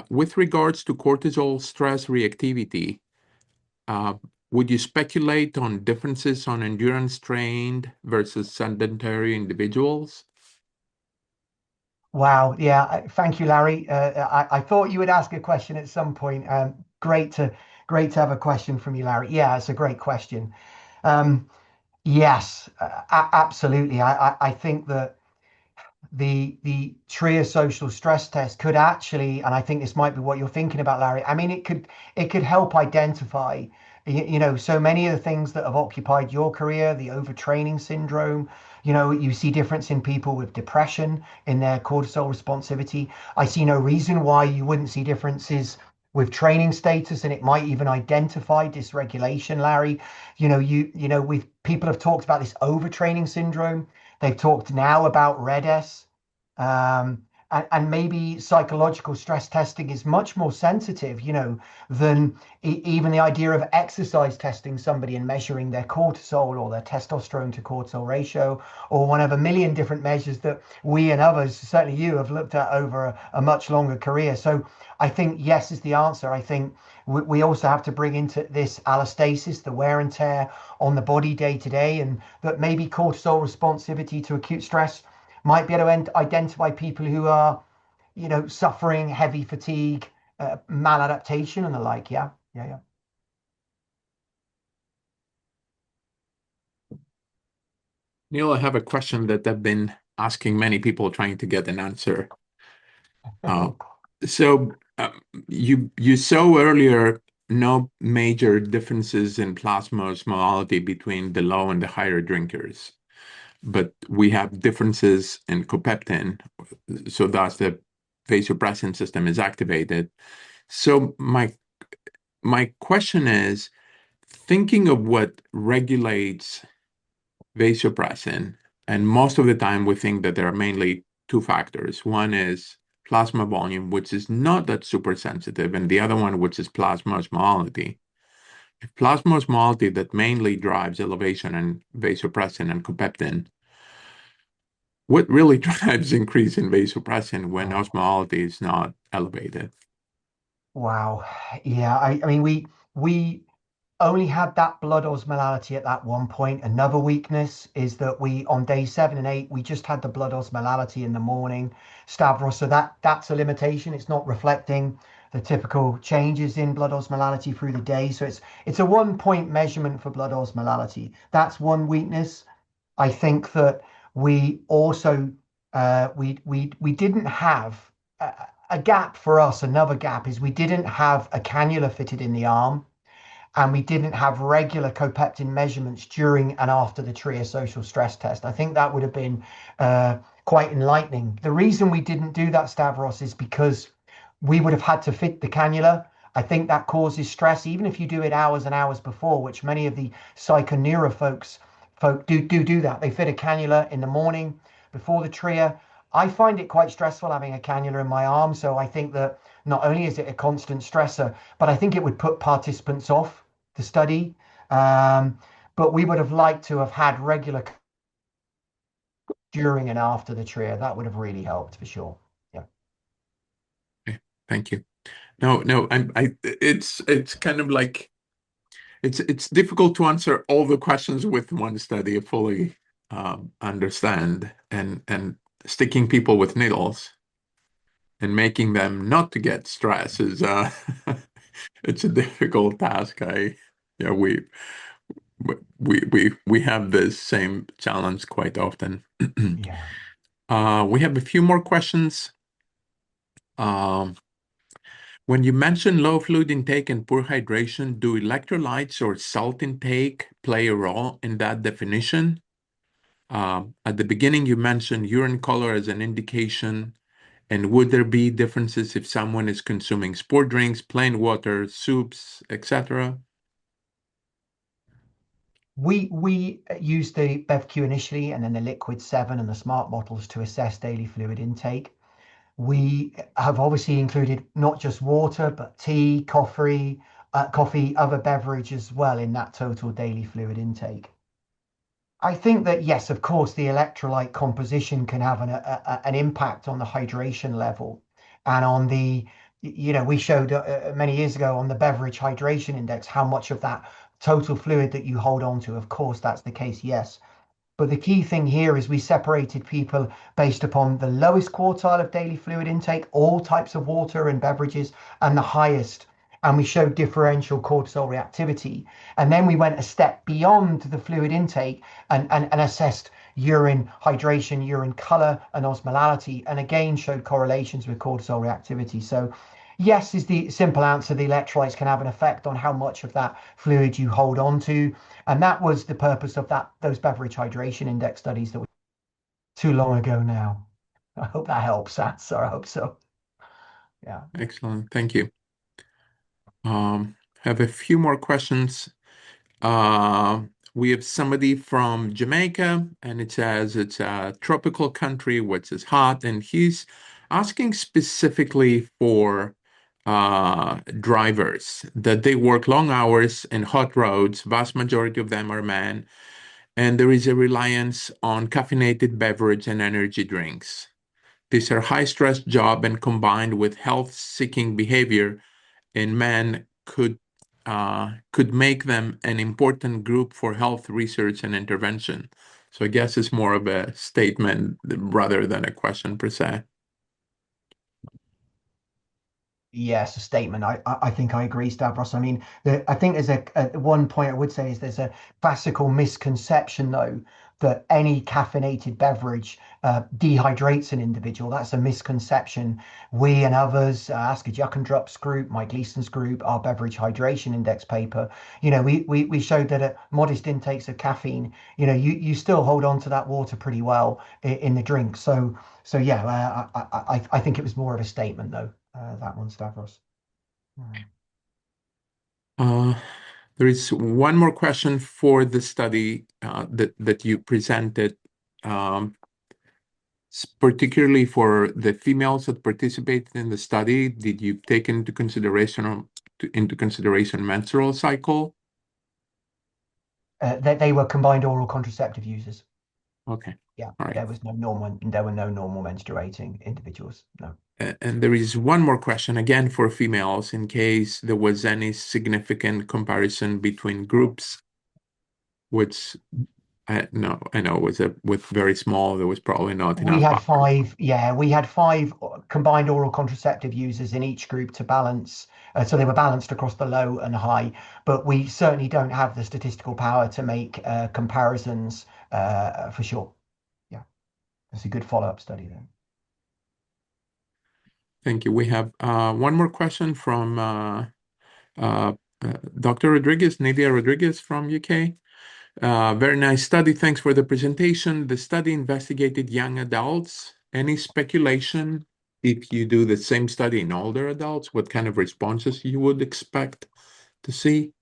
With regards to cortisol stress reactivity, would you speculate on differences on endurance trained versus sedentary individuals? Wow. Yeah. Thank you, Larry. I thought you would ask a question at some point. Great to have a question from you, Larry. Yeah, it's a great question. Um, yes, absolutely. I think that the TRIA social stress test could actually, and I think this might be what you're thinking about, Larry. I mean, it could help identify, so many of the things that have occupied your career, the overtraining syndrome. You see difference in people with depression in their cortisol responsivity. I see no reason why you wouldn't see differences with training status, and it might even identify dysregulation, Larry. With people have talked about this overtraining syndrome. They've talked now about RED-S, and maybe psychological stress testing is much more sensitive, than even the idea of exercise testing somebody and measuring their cortisol or their testosterone to cortisol ratio, or one of a million different measures that we and others, certainly you, have looked at over a much longer career. So I think yes is the answer. I think we also have to bring into this allostasis, the wear and tear on the body day to day, and that maybe cortisol responsivity to acute stress might be able to identify people who are, suffering heavy fatigue, maladaptation, and the like. Yeah, yeah, yeah. Neil, I have a question that I've been asking many people trying to get an answer. Uh, so you saw earlier no major differences in plasma osmolality between the low and the higher drinkers, but we have differences in copeptin, so thus the vasopressin system is activated. So my question is, thinking of what regulates vasopressin, and most of the time we think that there are mainly two factors. One is plasma volume, which is not that super sensitive, and the other one, which is plasma osmolality. If plasma osmolality that mainly drives elevation in vasopressin and copeptin, what really drives increase in vasopressin when Oh, osmolality is not elevated? wow. Yeah, I mean, we only had that blood osmolality at that one point. Another weakness is that we, on day 7 and 8, we just had the blood osmolality in the morning, Stavros. So that's a limitation. It's not reflecting the typical changes in blood osmolality through the day. So it's a 1 point measurement for blood osmolality. That's one weakness. I think that we also we didn't have a gap for us. Another gap is we didn't have a cannula fitted in the arm, and we didn't have regular copeptin measurements during and after the TRIA social stress test. I think that would have been quite enlightening. The reason we didn't do that, Stavros, is because we would have had to fit the cannula. I think that causes stress, even if you do it hours and hours before, which many of the psychoneuro folk do that. They fit a cannula in the morning before the TRIA. I find it quite stressful having a cannula in my arm, so I think that not only is it a constant stressor, but I think it would put participants off the study. Um, but we would have liked to have had regular during and after the TRIA. That would have really helped for sure. Yeah. Okay, thank you. No, it's kind of like it's difficult to answer all the questions with one study, fully understand, and sticking people with needles and making them not to get stress is it's a difficult task. Yeah, we have this same challenge quite often. Yeah. We have a few more questions. Um, when you mention low fluid intake and poor hydration, do electrolytes or salt intake play a role in that definition? At the beginning, you mentioned urine color as an indication. And would there be differences if someone is consuming sport drinks, plain water, soups, etc.? We used the BevQ initially, and then the Liquid 7 and the Smart bottles to assess daily fluid intake. We have obviously included not just water, but tea, coffee, other beverage as well in that total daily fluid intake. I think that yes, of course, the electrolyte composition can have an impact on the hydration level, and on the, we showed many years ago on the beverage hydration index how much of that total fluid that you hold on to. Of course, that's the case, yes. But the key thing here is we separated people based upon the lowest quartile of daily fluid intake, all types of water and beverages, and the highest. And we showed differential cortisol reactivity. And then we went a step beyond the fluid intake and assessed urine hydration, urine color, and osmolality, and again showed correlations with cortisol reactivity. So yes, is the simple answer. The electrolytes can have an effect on how much of that fluid you hold on to. And that was the purpose of those beverage hydration index studies that were too long ago now. I hope that helps answer. I hope so. Yeah. Excellent. Thank you. Have a few more questions. Uh, we have somebody from Jamaica, and it says it's a tropical country, which is hot, and he's asking specifically for drivers that they work long hours in hot roads. Vast majority of them are men, and there is a reliance on caffeinated beverage and energy drinks. These are high-stress job, and combined with health-seeking behavior in men could make them an important group for health research and intervention. So I guess it's more of a statement rather than a question per se. Yes, a statement. I think I agree, Stavros. I mean, I think there's a one point I would say is there's a classical misconception though that any caffeinated beverage dehydrates an individual. That's a misconception. We and others, Asker Juckendrup's group, Mike Gleason's group, our beverage hydration index paper, we showed that at modest intakes of caffeine, you still hold on to that water pretty well in the drink. So yeah, I think it was more of a statement though. That one, Stavros. Mm. Uh, there is one more question for the study that you presented, um, particularly for the females that participated in the study. Did you take into consideration menstrual cycle? They were combined oral contraceptive users. Okay. Yeah, All right. there were no normal menstruating individuals. No. And there is one more question again for females in case there was any significant comparison between groups, which no, I know was with very small, there was probably not We enough had power. five, yeah, we had five combined oral contraceptive users in each group to balance. So they were balanced across the low and high, but we certainly don't have the statistical power to make comparisons for sure. Yeah, it's a good follow-up study then. Thank you. We have one more question from uh, Dr. Rodriguez, Nadia Rodriguez from UK. Very nice study. Thanks for the presentation. The study investigated young adults. Any speculation if you do the same study in older adults, what kind of responses you would expect to see?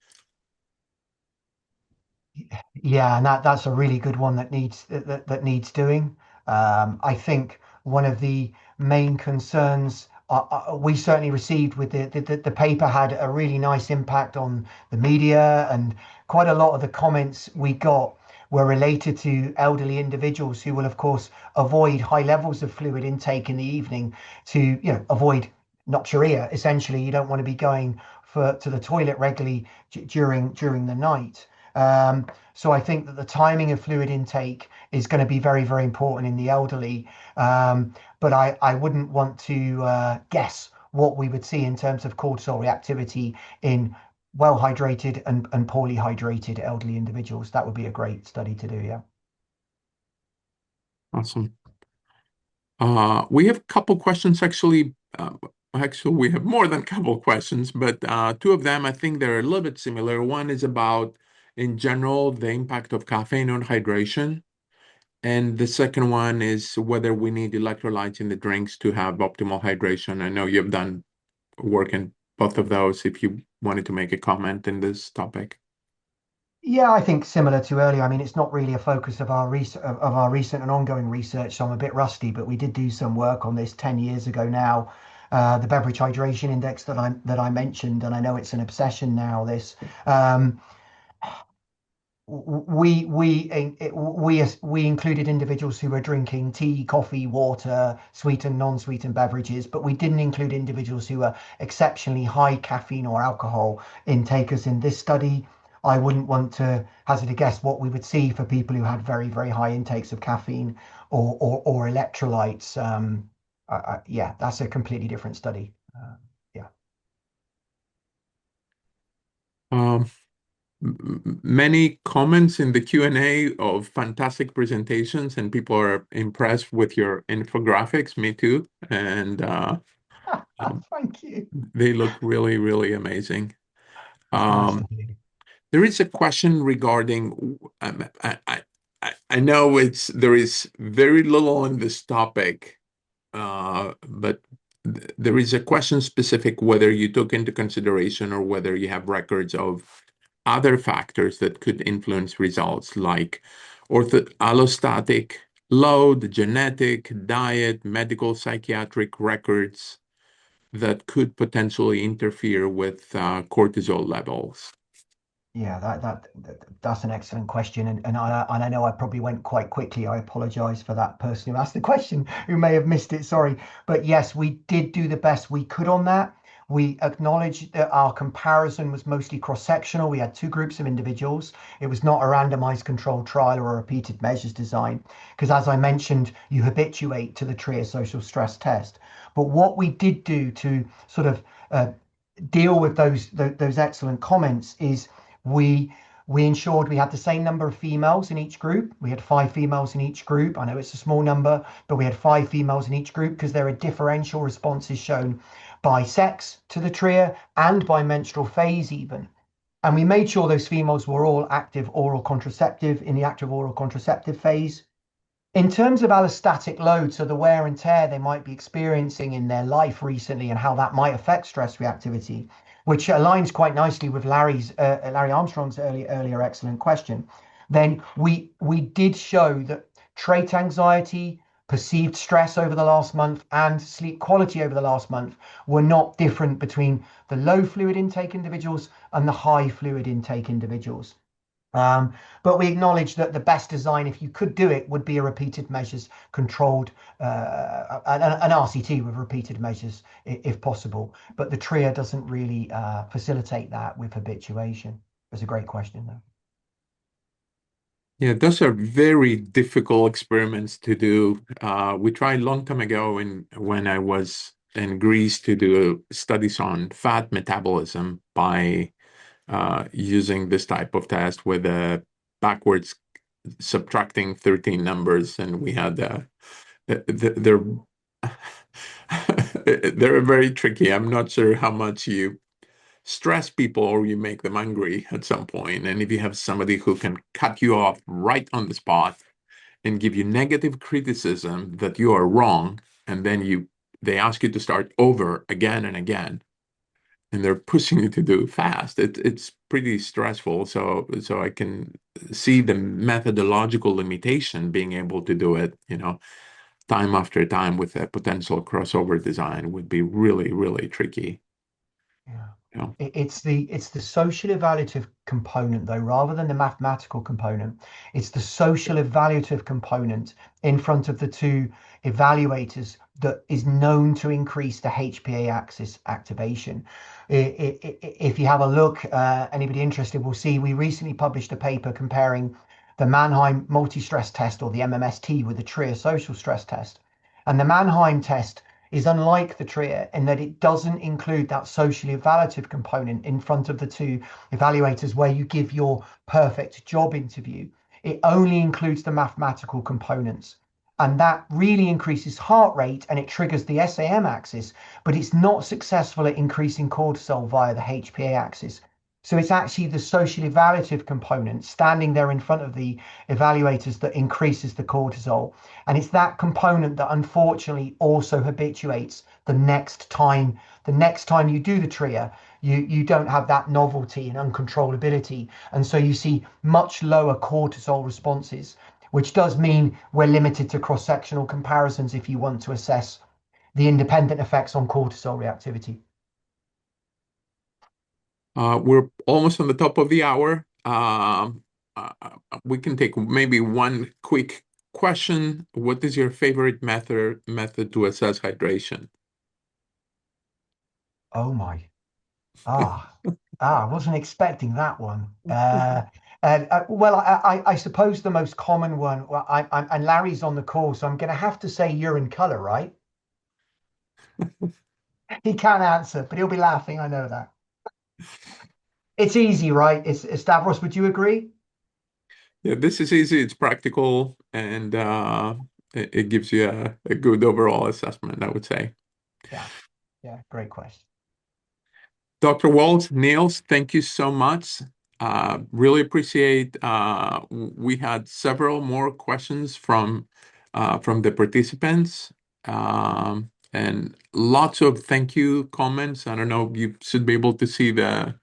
Yeah, and that's a really good one that needs doing. I think one of the main concerns we certainly received with the paper had a really nice impact on the media, and quite a lot of the comments we got were related to elderly individuals who will, of course, avoid high levels of fluid intake in the evening to, avoid nocturia. Essentially, you don't want to be going to the toilet regularly during the night. So I think that the timing of fluid intake is going to be very, very important in the elderly. But I wouldn't want to guess what we would see in terms of cortisol reactivity in well hydrated and poorly hydrated elderly individuals. That would be a great study to do. Yeah. Awesome. We have a couple questions actually. Actually, we have more than a couple questions, but two of them I think they're a little bit similar. One is about, in general, the impact of caffeine on hydration. And the second one is whether we need electrolytes in the drinks to have optimal hydration. I know you've done work in both of those if you wanted to make a comment in this topic. Yeah, I think similar to earlier. I mean, it's not really a focus of our recent and ongoing research, so I'm a bit rusty. But we did do some work on this 10 years ago now. The beverage hydration index that I mentioned, and I know it's an obsession now. This we included individuals who were drinking tea, coffee, water, sweetened, non-sweetened beverages, but we didn't include individuals who were exceptionally high caffeine or alcohol intakers in this study. I wouldn't want to hazard a guess what we would see for people who had very, very high intakes of caffeine or electrolytes. Yeah, that's a completely different study. Yeah. Um, Many comments in the Q&A of fantastic presentations, and people are impressed with your infographics. Me too. And um, Thank you. they look really, really amazing. It's nice to Um, hear. there is a question regarding, I know there is very little on this topic, but there is a question specific whether you took into consideration or whether you have records of other factors that could influence results like allostatic load, genetic, diet, medical, psychiatric records that could potentially interfere with cortisol levels. Yeah, that's an excellent question, and I know I probably went quite quickly. I apologize for that person who asked the question who may have missed it. Sorry, but yes, we did do the best we could on that. We acknowledged that our comparison was mostly cross-sectional. We had two groups of individuals. It was not a randomized controlled trial or a repeated measures design, because as I mentioned, you habituate to the TRIA social stress test. But what we did do to sort of deal with those excellent comments is we we ensured we had the same number of females in each group. We had 5 females in each group. I know it's a small number, but we had 5 females in each group because there are differential responses shown by sex to the TRIA and by menstrual phase even. And we made sure those females were all active oral contraceptive in the active oral contraceptive phase. In terms of allostatic load, so the wear and tear they might be experiencing in their life recently and how that might affect stress reactivity, which aligns quite nicely with Larry Armstrong's earlier excellent question, then we did show that trait anxiety, perceived stress over the last month, and sleep quality over the last month were not different between the low fluid intake individuals and the high fluid intake individuals. Um, but we acknowledge that the best design, if you could do it, would be a repeated measures controlled, an RCT with repeated measures if possible. But the TRIA doesn't really facilitate that with habituation. It's a great question, though. Yeah, those are very difficult experiments to do. We tried a long time ago when I was in Greece to do studies on fat metabolism by using this type of test with backwards subtracting 13 numbers, and we had they're they're very tricky. I'm not sure how much you stress people or you make them angry at some point. And if you have somebody who can cut you off right on the spot and give you negative criticism that you are wrong, and then they ask you to start over again and again, and they're pushing you to do fast. It's pretty stressful. So I can see the methodological limitation being able to do it, time after time with a potential crossover design would be really, really tricky. Yeah. You know? It's the social evaluative component though, rather than the mathematical component. It's the social evaluative component in front of the two evaluators that is known to increase the HPA axis activation. If you have a look, anybody interested will see we recently published a paper comparing the Mannheim multi-stress test or the MMST with the TRIA social stress test. And the Mannheim test is unlike the TRIA in that it doesn't include that socially evaluative component in front of the two evaluators where you give your perfect job interview. It only includes the mathematical components. And that really increases heart rate and it triggers the SAM axis, but it's not successful at increasing cortisol via the HPA axis. So it's actually the social evaluative component standing there in front of the evaluators that increases the cortisol. And it's that component that unfortunately also habituates the next time. The next time you do the TRIA, you don't have that novelty and uncontrollability. And so you see much lower cortisol responses, which does mean we're limited to cross-sectional comparisons if you want to assess the independent effects on cortisol reactivity. We're almost on the top of the hour. We can take maybe one quick question. What is your favorite method to assess hydration? Oh my. Ah. I wasn't expecting that one. Well, I suppose the most common one, well, and Larry's on the call, so I'm going to have to say urine color, right? He can't answer, but he'll be laughing. I know that. It's easy, right? It's Stavros, would you agree? Yeah, this is easy, it's practical, and it gives you a good overall assessment, I would say. Yeah, yeah, great question. Dr. Walsh, Niels, thank you so much. Really appreciate. We had several more questions from the participants, and lots of thank you comments. I don't know, you should be able to see the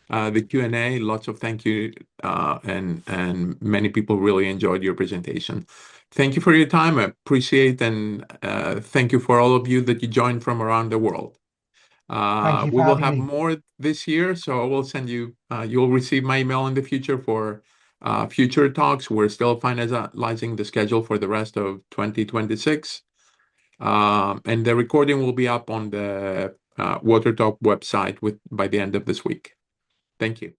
Q&A. Lots of thank you, and many people really enjoyed your presentation. Thank you for your time. I appreciate, and thank you for all of you that you joined from around the world. Thank you We for will having have me. more this year, so I will send you, you'll receive my email in the future for future talks. We're still finalizing the schedule for the rest of 2026. And the recording will be up on the WaterTalk website by the end of this week. Thank you.